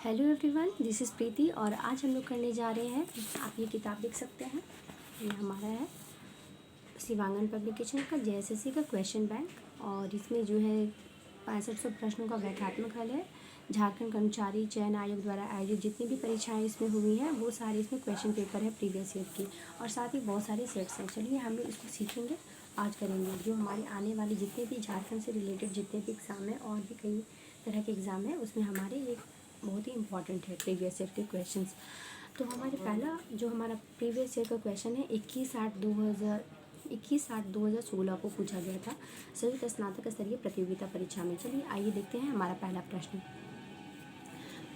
Hello everyone, this is प्रीति और आज हम लोग करने जा रहे हैं। आप ये किताब देख सकते हैं, ये हमारा है शिवांगन पब्लिकेशन का जेएसएससी का क्वेश्चन बैंक। और इसमें जो है 6500 प्रश्नों का व्याख्यात्मक हल है। झारखंड कर्मचारी चयन आयोग द्वारा आयोजित जितनी भी परीक्षाएं इसमें हुई हैं वो सारे इसमें क्वेश्चन पेपर है प्रीवियस ईयर की, और साथ ही बहुत सारे सेट्स हैं। चलिए हम लोग इसको सीखेंगे, आज करेंगे। जो हमारे आने वाले जितने भी झारखंड से रिलेटेड जितने भी एग्ज़ाम हैं और भी कई तरह के एग्ज़ाम हैं उसमें हमारे ये बहुत ही इंपॉर्टेंट है प्रीवियस ईयर के क्वेश्चंस। तो हमारे पहला जो हमारा प्रीवियस ईयर का क्वेश्चन है 21/8/2016 को पूछा गया था संयुक्त स्नातक स्तरीय प्रतियोगिता परीक्षा में। चलिए आइए देखते हैं हमारा पहला प्रश्न।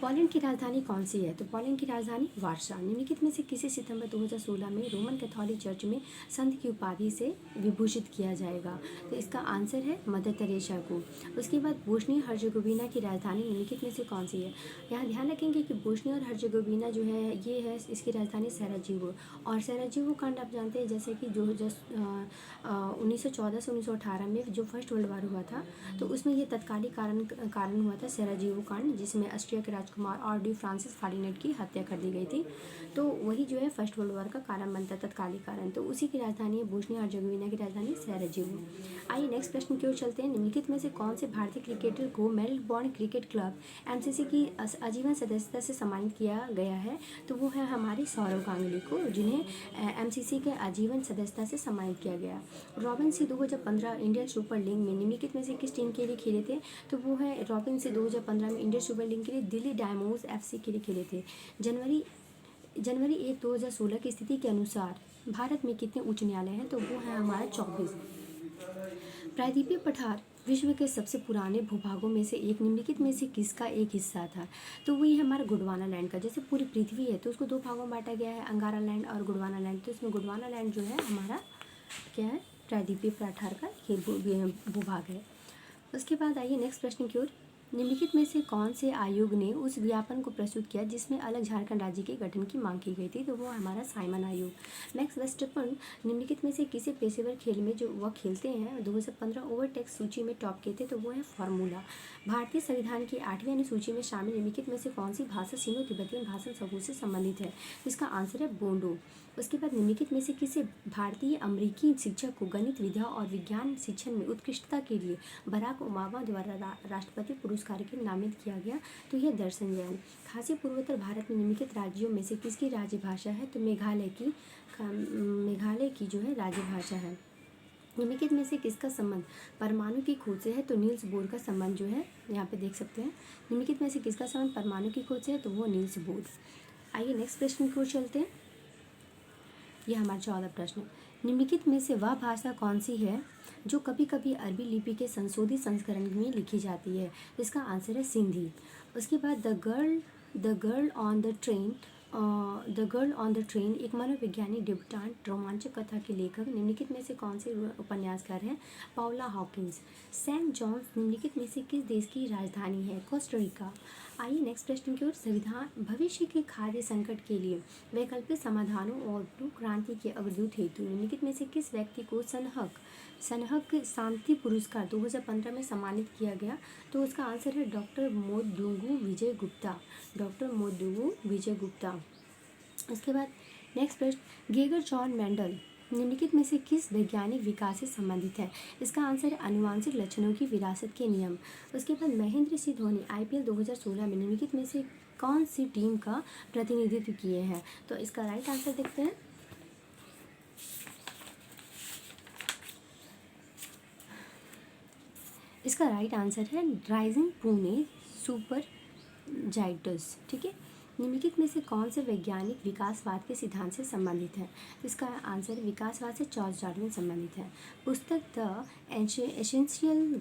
पोलैंड की राजधानी कौन सी है? तो पोलैंड की राजधानी वार्सा। निम्नलिखित में से किसे सितंबर 2016 में रोमन कैथोलिक चर्च में संत की उपाधि से विभूषित किया जाएगा? तो इसका आंसर है मदर तेरेसा को। उसके बाद बोस्निया हर्जेगोविना की राजधानी निम्नलिखित में से कौन सी है? यहाँ ध्यान रखेंगे कि बोस्निया और हर्जेगोविना जो है ये है, इसकी राजधानी सराजेवो। और सराजेवो कांड आप जानते हैं, जैसे कि जो 1914 से 1918 में जो फर्स्ट वर्ल्ड वार हुआ था तो उसमें ये तत्कालिक कारण हुआ था सराजेवो कांड, जिसमें ऑस्ट्रिया के राजकुमार और डी फ्रांसिस फर्डिनेंड की हत्या कर दी गई थी। तो वही जो है फर्स्ट वर्ल्ड वॉर का कारण बनता है, तत्कालिक कारण। तो उसी की राजधानी है बोस्निया हर्जेगोविना की राजधानी सराजेवो। आइए नेक्स्ट प्रश्न की ओर चलते हैं। निम्नलिखित में से कौन से भारतीय क्रिकेटर को मेलबोर्न क्रिकेट क्लब एमसीसी की आजीवन सदस्यता से सम्मानित किया गया है? तो वो है हमारे सौरव गांगुली को, जिन्हें एमसीसी के आजीवन सदस्यता से सम्मानित किया गया। रॉबिन सी 2015 इंडियन सुपर लीग में निम्नलिखित में से किस टीम के लिए खेले थे? तो वो है रॉबिन सी 2015 में इंडियन सुपर लीग के लिए दिल्ली डायमंड्स एफसी के लिए खेले थे। जनवरी 1 2016 की स्थिति के अनुसार भारत में कितने उच्च न्यायालय हैं? तो वो है हमारा 24। प्रायद्वीपीय पठार विश्व के सबसे पुराने भूभागों में से एक निम्नलिखित में से किसका एक हिस्सा था? तो वही है हमारा गोंडवाना लैंड का। जैसे पूरी पृथ्वी है तो उसको दो भागों में बांटा गया है, अंगारा लैंड और गोंडवाना लैंड। तो इसमें गोंडवाना लैंड जो है हमारा क्या है, प्रायद्वीपीय पठार का ये भूभाग है। उसके बाद आइए नेक्स्ट प्रश्न की ओर। निम्नलिखित में से कौन से आयोग ने उस विज्ञापन को प्रस्तुत किया जिसमें अलग झारखंड राज्य के गठन की मांग की गई थी? तो वो हमारा साइमन आयोग। मैक्स वेस्टरपन निम्नलिखित में से किसी पेशेवर खेल में जो वह खेलते हैं 2015 ओवरटेक्स सूची में टॉप किए थे? तो वो है फार्मूला। भारतीय संविधान की 8वीं अनुसूची में शामिल निम्नलिखित में से कौन सी भाषा सिनो तिब्बतियन भाषा समूह से संबंधित है? इसका आंसर है बोडो। उसके बाद निम्नलिखित में से किसी भारतीय अमेरिकी शिक्षक को गणित विद्या और विज्ञान शिक्षण में उत्कृष्टता के लिए बराक ओबामा द्वारा राष्ट्रपति पुरस्कार के लिए नामित किया गया? तो यह दर्शन जैन। खासी पूर्वोत्तर भारत में निम्नलिखित राज्यों में से किसकी राजभाषा है? तो मेघालय की जो है राजभाषा है। निम्नलिखित में से किसका संबंध परमाणु की खोज से है? तो नील्स बोर का संबंध जो है यहाँ पे देख सकते हैं। निम्नलिखित में से किसका संबंध परमाणु की खोज से है? तो वो नील्स बोर। आइए नेक्स्ट प्रश्न की ओर चलते हैं। यह हमारा 14 प्रश्न। निम्नलिखित में से वह भाषा कौन सी है जो कभी कभी अरबी लिपि के संशोधित संस्करण में लिखी जाती है? इसका आंसर है सिंधी। उसके बाद the girl on the train एक मनोवैज्ञानिक डिबेटांट रोमांचक कथा के लेखक निम्नलिखित में से कौन से उपन्यासकार हैं? Paula Hawkins. सेंट जॉन्स निम्नलिखित में से किस देश की राजधानी है? Costa Rica. आइए नेक्स्ट प्रश्न की ओर। संविधान भविष्य के खाद्य संकट के लिए वैकल्पिक समाधानों और ब्लू क्रांति के अग्रदूत हेतु निम्नलिखित में से किस व्यक्ति को सनहक शांति पुरस्कार 2015 में सम्मानित किया गया? तो उसका आंसर है डॉक्टर मोदुगु विजय गुप्ता। उसके बाद नेक्स्ट प्रश्न। गेगर जॉन मेंडल निम्नलिखित में से किस वैज्ञानिक विकास से संबंधित है? इसका आंसर है आनुवांशिक लक्षणों की विरासत के नियम। उसके बाद महेंद्र सिंह धोनी आईपीएल 2016 में निम्नलिखित में से कौन सी टीम का प्रतिनिधित्व किए हैं? तो इसका राइट आंसर देखते हैं। इसका राइट आंसर है राइजिंग पुणे सुपर जाइंट्स। ठीक है। निम्नलिखित में से कौन से वैज्ञानिक विकासवाद के सिद्धांत से संबंधित है? इसका आंसर विकासवाद से चार्ल्स डार्विन संबंधित है। पुस्तक द एसेंशियल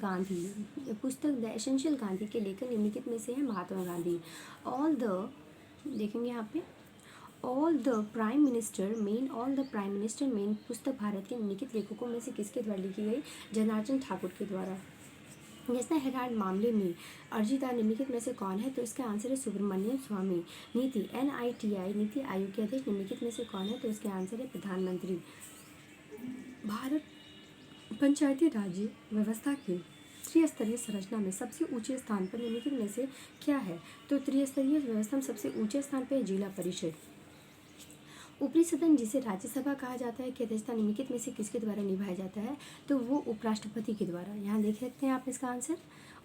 गांधी के लेखक निम्नलिखित में से है महात्मा गांधी। देखेंगे यहाँ पे all the prime minister main पुस्तक भारत के निम्नलिखित लेखकों में से किसके द्वारा लिखी गई? जनार्दन ठाकुर के द्वारा। नेशनल हेराल्ड मामले में अर्जीदार निम्नलिखित में से कौन है? तो इसका आंसर है सुब्रमण्यम स्वामी। नीति नीति आयोग के अध्यक्ष निम्नलिखित में से कौन है? तो इसके आंसर है प्रधानमंत्री। भारत पंचायती राज्य व्यवस्था के त्रिस्तरीय संरचना में सबसे ऊंचे स्थान पर निम्नलिखित में से क्या है? तो त्रिस्तरीय व्यवस्था में सबसे ऊंचे स्थान पर है जिला परिषद। ऊपरी सदन जिसे राज्यसभा कहा जाता है की अध्यक्षता निम्नलिखित में से किसके द्वारा निभाया जाता है? तो वो उपराष्ट्रपति के द्वारा। यहाँ देख सकते हैं आप इसका आंसर।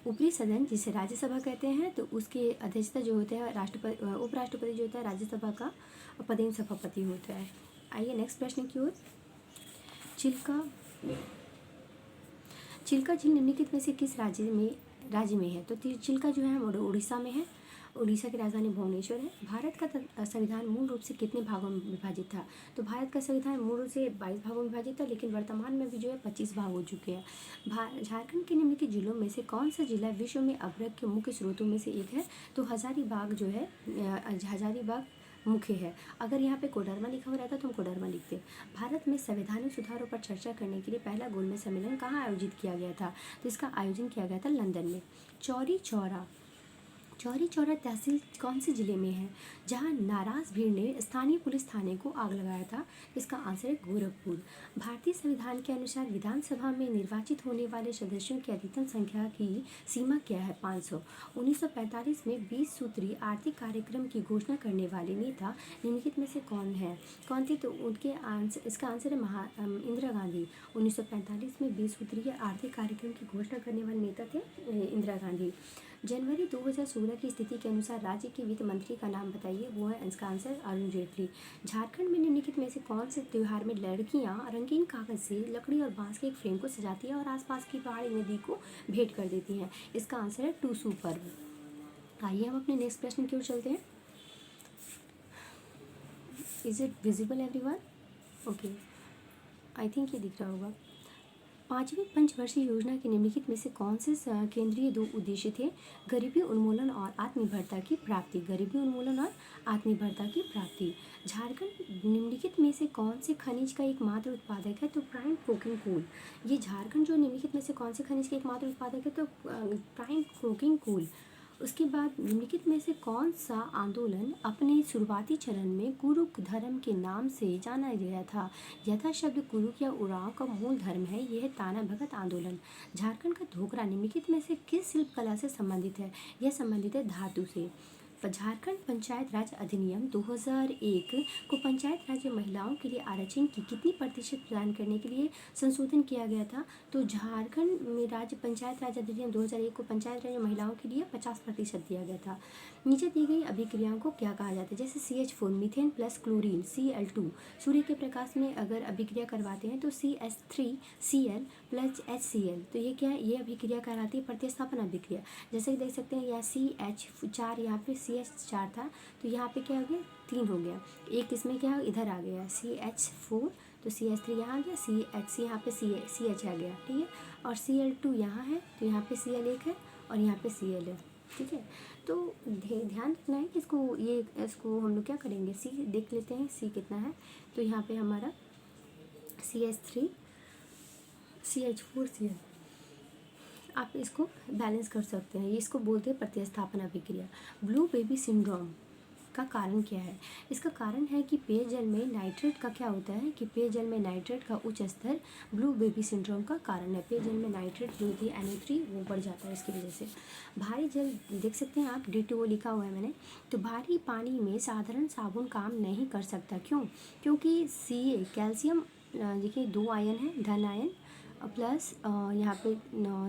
ऊपरी सदन जिसे राज्यसभा कहते हैं तो उसकी अध्यक्षता जो होता है राष्ट्रपति उपराष्ट्रपति जो होता है राज्यसभा का पदेन सभापति होता है। आइए नेक्स्ट प्रश्न की ओर। चिल्का झील निम्नलिखित में से किस राज्य में है? तो चिल्का जो है वो उड़ीसा में है। उड़ीसा की राजधानी भुवनेश्वर है। भारत का संविधान मूल रूप से कितने भागों में विभाजित था? तो भारत का संविधान मूल रूप से 22 भागों में विभाजित था, लेकिन वर्तमान में भी जो है 25 भाग हो चुके हैं। झारखंड के निम्नलिखित जिलों में से कौन सा जिला विश्व में अभ्रक के मुख्य स्रोतों में से एक है? तो हजारीबाग जो है हजारीबाग मुख्य है। अगर यहाँ पे कोडरमा लिखा हुआ रहता तो हम कोडरमा लिखते। भारत में संवैधानिक सुधारों पर चर्चा करने के लिए पहला गोलमेज सम्मेलन कहाँ आयोजित किया गया था? तो इसका आयोजन किया गया था लंदन में। चौरी चौरा तहसील कौन से जिले में है जहां नाराज भीड़ ने स्थानीय पुलिस थाने को आग लगाया था? इसका आंसर है गोरखपुर। भारतीय संविधान के अनुसार विधानसभा में निर्वाचित होने वाले सदस्यों की अधिकतम संख्या की सीमा क्या है? 500। 1945 में 20 सूत्री आर्थिक कार्यक्रम की घोषणा करने वाले नेता निम्नलिखित में से कौन थे? तो उनके आंसर इसका आंसर है इंदिरा गांधी। 1945 में 20 सूत्रीय आर्थिक कार्यक्रम की घोषणा करने वाले नेता थे इंदिरा गांधी। जनवरी 2016 की स्थिति के अनुसार राज्य के वित्त मंत्री का नाम बताइए। वो है इसका आंसर अरुण जेटली। झारखंड में निम्नलिखित में से कौन से त्योहार में लड़कियां रंगीन कागज से लकड़ी और बांस के एक फ्रेम को सजाती है और आसपास की पहाड़ी नदी को भेंट कर देती हैं? इसका आंसर है टूसू पर्व। आइए हम अपने नेक्स्ट प्रश्न की ओर चलते हैं। Is it visible everyone? Okay, I think ये दिख रहा होगा। 5वीं पंचवर्षीय योजना के निम्नलिखित में से कौन से केंद्रीय 2 उद्देश्य थे? गरीबी उन्मूलन और आत्मनिर्भरता की प्राप्ति। गरीबी उन्मूलन और आत्मनिर्भरता की प्राप्ति। झारखंड निम्नलिखित में से कौन से खनिज का एकमात्र उत्पादक है? तो प्राइम कोकिंग कोल। ये झारखंड जो निम्नलिखित में से कौन से खनिज का एकमात्र उत्पादक है? तो प्राइम कोकिंग कोल। उसके बाद निम्नलिखित में से कौन सा आंदोलन अपने शुरुआती चरण में कुरु धर्म के नाम से जाना गया था? यथा शब्द कुरु या उरांव का मूल धर्म है यह ताना भगत आंदोलन। झारखंड का ढोकरा निम्नलिखित में से किस शिल्प कला से संबंधित है? यह संबंधित है धातु से। झारखंड पंचायत राज अधिनियम 2001 को पंचायत राज में महिलाओं के लिए आरक्षण की कितनी प्रतिशत प्रदान करने के लिए संशोधन किया गया था? तो झारखंड में राज्य पंचायत राज अधिनियम 2001 को पंचायत राज में महिलाओं के लिए 50% दिया गया था। नीचे दी गई अभिक्रियाओं को क्या कहा जाता है? जैसे CH4 methane plus chlorine Cl2 सूर्य के प्रकाश में अगर अभिक्रिया करवाते हैं तो CH3Cl प्लस HCl, तो ये क्या है? ये अभिक्रिया कहलाती है प्रतिस्थापन अभिक्रिया। जैसे कि देख सकते हैं यहाँ CH4 यहाँ पे CH4 था तो यहाँ पे क्या हो गया? 3 हो गया। एक इसमें क्या इधर आ गया CH4, तो CH3 यहाँ आ गया, CH यहाँ पे CH आ गया, ठीक है। और Cl2 यहाँ है तो यहाँ पे Cl1 है और यहाँ पे Cl है, ठीक है। तो ध्यान रखना है कि इसको हम लोग क्या करेंगे, C देख लेते हैं C कितना है। तो यहाँ पे हमारा CH3 CH4 Cl, आप इसको बैलेंस कर सकते हैं। ये इसको बोलते हैं प्रतिस्थापन अभिक्रिया। ब्लू बेबी सिंड्रोम का कारण क्या है? इसका कारण है कि पेयजल में नाइट्रेट का क्या होता है कि पेयजल में नाइट्रेट का उच्च स्तर ब्लू बेबी सिंड्रोम का कारण है। पेयजल में नाइट्रेट जो होती है NO3 वो बढ़ जाता है इसकी वजह से। भारी जल देख सकते हैं आप, D2O लिखा हुआ है मैंने। तो भारी पानी में साधारण साबुन काम नहीं कर सकता, क्यों? क्योंकि Ca कैल्शियम, देखिए 2 आयन है, धन आयन प्लस यहाँ पे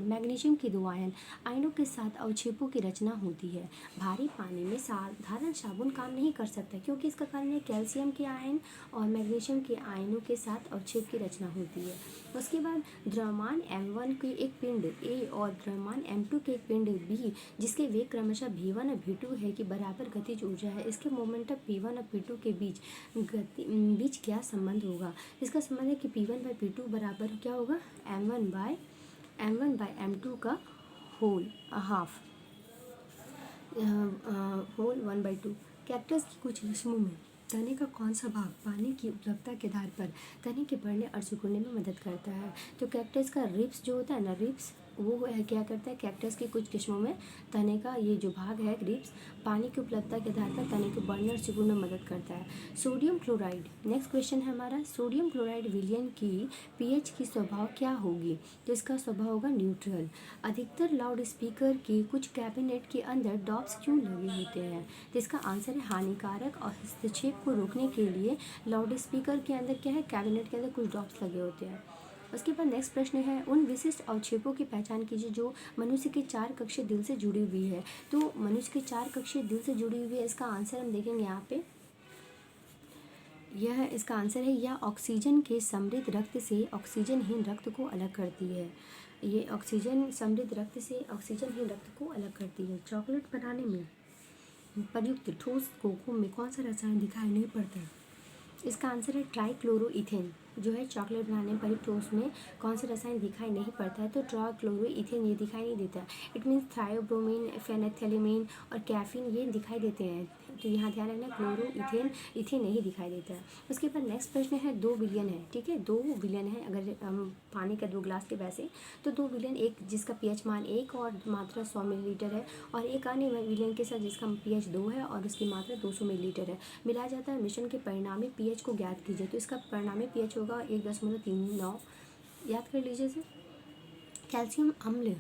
मैग्नीशियम के 2 आयनों के साथ अवक्षेपों की रचना होती है। भारी पानी में साधारण साबुन काम नहीं कर सकता क्योंकि इसका कारण है कैल्शियम के आयन और मैग्नीशियम के आयनों के साथ अवक्षेप की रचना होती है। उसके बाद द्रव्यमान M1 के एक पिंड A और द्रव्यमान M2 के एक पिंड B जिसके वेग क्रमशः V1 और V2 है कि बराबर गतिज ऊर्जा है, इसके मोमेंटम P1 और P2 के बीच क्या संबंध होगा? इसका संबंध है कि P1 बाई P2 बराबर क्या होगा? M1 बाई M2 का होल हाफ, होल 1/2। कैक्टस की कुछ किस्मों में तने का कौन सा भाग पानी की उपलब्धता के आधार पर तने के बढ़ने और सिकुड़ने में मदद करता है? तो कैक्टस का रिब्स जो होता है ना, रिब्स वो है क्या करता है, कैक्टस की कुछ किस्मों में तने का ये जो भाग है ग्रिप्स पानी की उपलब्धता के आधार पर तने को बढ़ने और सिकुड़ने में मदद करता है। सोडियम क्लोराइड, नेक्स्ट क्वेश्चन है हमारा, सोडियम क्लोराइड विलयन की पीएच की स्वभाव क्या होगी? तो इसका स्वभाव होगा न्यूट्रल। अधिकतर लाउड स्पीकर की कुछ कैबिनेट के अंदर डॉप्स क्यों लगे होते हैं? तो इसका आंसर है हानिकारक और हस्तक्षेप को रोकने के लिए लाउड स्पीकर के अंदर क्या है, कैबिनेट के अंदर कुछ डॉप्स लगे होते हैं। उसके बाद नेक्स्ट प्रश्न है, उन विशिष्ट अवक्षेपों की पहचान कीजिए जो मनुष्य के चार कक्षीय दिल से जुड़ी हुई है। तो मनुष्य के चार कक्षीय दिल से जुड़ी हुई है, इसका आंसर हम देखेंगे यहाँ पे, यह इसका आंसर है, यह ऑक्सीजन के समृद्ध रक्त से ऑक्सीजनहीन रक्त को अलग करती है। ये ऑक्सीजन समृद्ध रक्त से ऑक्सीजनहीन रक्त को अलग करती है। चॉकलेट बनाने में प्रयुक्त ठोस कोको में कौन सा रसायन दिखाई नहीं पड़ता? इसका आंसर है ट्राइक्लोरोइथेन। जो है चॉकलेट बनाने पर तो उसमें कौन सा रसायन दिखाई नहीं पड़ता है? तो ट्राइक्लोरोइथेन ये दिखाई नहीं देता। इट मीन्स थायोब्रोमीन, फेनेथेलेमीन और कैफीन ये दिखाई देते हैं। तो यहाँ ध्यान रखना, क्लोरोइथेन इथेन नहीं दिखाई देता है। उसके बाद नेक्स्ट प्रश्न है, 2 विलियन है, ठीक है, 2 विलियन है। अगर हम पानी का 2 गिलास के वैसे तो 2 विलियन, एक जिसका पीएच मान 1 और मात्रा 100 मिलीलीटर है, और एक अन्य विलियन के साथ जिसका पीएच 2 है और उसकी मात्रा 200 मिलीलीटर है, मिलाया जाता है। मिश्रण के परिणामी पीएच को ज्ञात कीजिए। तो इसका परिणामी पीएच होगा 1.39। याद कर लीजिए इसे। कैल्शियम अम्ल,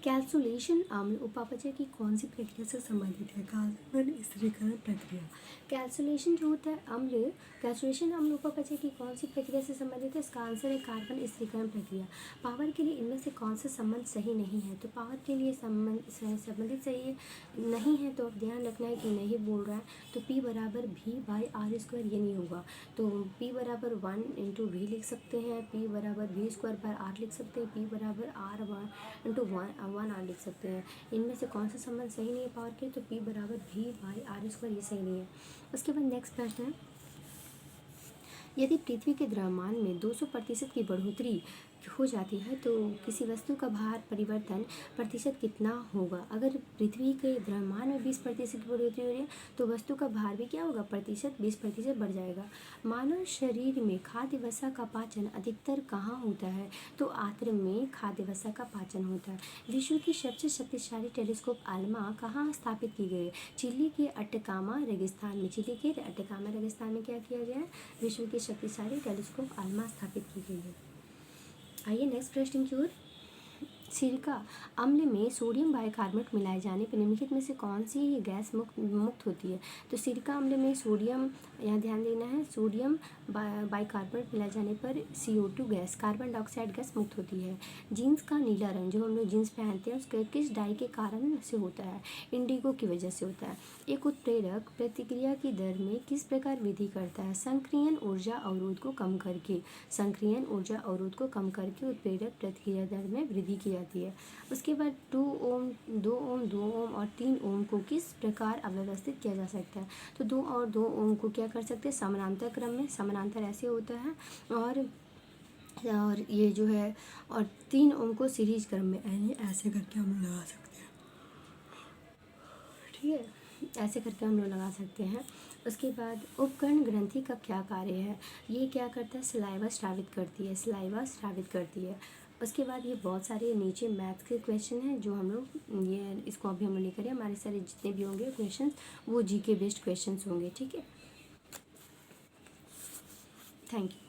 कैल्सुलेशन अम्ल उपापचय की कौन सी प्रक्रिया से संबंधित है? कार्बन स्थिरीकरण प्रक्रिया। कैल्सुलेशन जो होता है अम्ल, कैल्सुलेशन अम्ल उपापचय की कौन सी प्रक्रिया से संबंधित है? इसका आंसर है कार्बन स्थिरीकरण प्रक्रिया। पावर के लिए इनमें से कौन सा संबंध सही नहीं है? तो पावर के लिए संबंधित सही नहीं है, तो अब ध्यान रखना है कि नहीं बोल रहा है। तो P बराबर V/R², ये नहीं होगा। तो P बराबर 1/V लिख सकते हैं, P बराबर V² लिख सकते हैं, P बराबर R1 लिख सकते हैं। इनमें से कौन सा संबंध सही नहीं है पावर के? तो P बराबर V/R², ये सही नहीं है। उसके बाद नेक्स्ट प्रश्न है, यदि पृथ्वी के द्रव्यमान में 200% की बढ़ोतरी हो जाती है तो किसी वस्तु का भार परिवर्तन प्रतिशत कितना होगा? अगर पृथ्वी के द्रव्यमान में 20% की बढ़ोतरी हो रही है तो वस्तु का भार भी क्या होगा? 20% बढ़ जाएगा। मानव शरीर में खाद्य वसा का पाचन अधिकतर कहाँ होता है? तो आंत्र में खाद्य वसा का पाचन होता है। विश्व की सबसे शक्तिशाली टेलीस्कोप आल्मा कहाँ स्थापित की गई है? चिली के अटकामा रेगिस्तान में। चिली के अटकामा रेगिस्तान में क्या किया गया है? विश्व की शक्तिशाली टेलीस्कोप आल्मा स्थापित की गई है। आइए नेक्स्ट प्रश्न की ओर। सिरका अम्ल में सोडियम बाइकार्बोनेट मिलाए जाने पर निम्नलिखित में से कौन सी गैस मुक्त होती है? तो सिरका अम्ल में सोडियम, यहाँ ध्यान देना है, सोडियम बाइकार्बोनेट मिलाए जाने पर CO2 gas, carbon dioxide gas मुक्त होती है। जीन्स का नीला रंग, जो हम लोग जीन्स पहनते हैं, उसके किस डाई के कारण से होता है? इंडिगो की वजह से होता है। एक उत्प्रेरक प्रतिक्रिया की दर में किस प्रकार वृद्धि करता है? संक्रियन ऊर्जा अवरोध को कम करके। संक्रियन ऊर्जा अवरोध को कम करके उत्प्रेरक प्रतिक्रिया दर में वृद्धि की जाती है। उसके बाद 2 ओम, 2 ओम, 2 ओम और 3 ओम को किस प्रकार अव्यवस्थित किया जा सकता है? तो 2 और 2 ओम को क्या कर सकते हैं? समानांतर क्रम में, समानांतर ऐसे होता है, और ये जो है, और 3 ओम को सीरीज क्रम में, यानी ऐसे करके हम लोग लगा सकते हैं, ठीक है, ऐसे करके हम लोग लगा सकते हैं। उसके बाद उपकरण ग्रंथि का क्या कार्य है? ये क्या करता है? सलाइवा स्रावित करती है, सलाइवा स्रावित करती है। उसके बाद ये बहुत सारे नीचे मैथ्स के क्वेश्चन हैं जो हम लोग, ये इसको अभी हम लोग नहीं करें, हमारे सारे जितने भी होंगे क्वेश्चन वो GK बेस्ड क्वेश्चन होंगे, ठीक है। Thank you.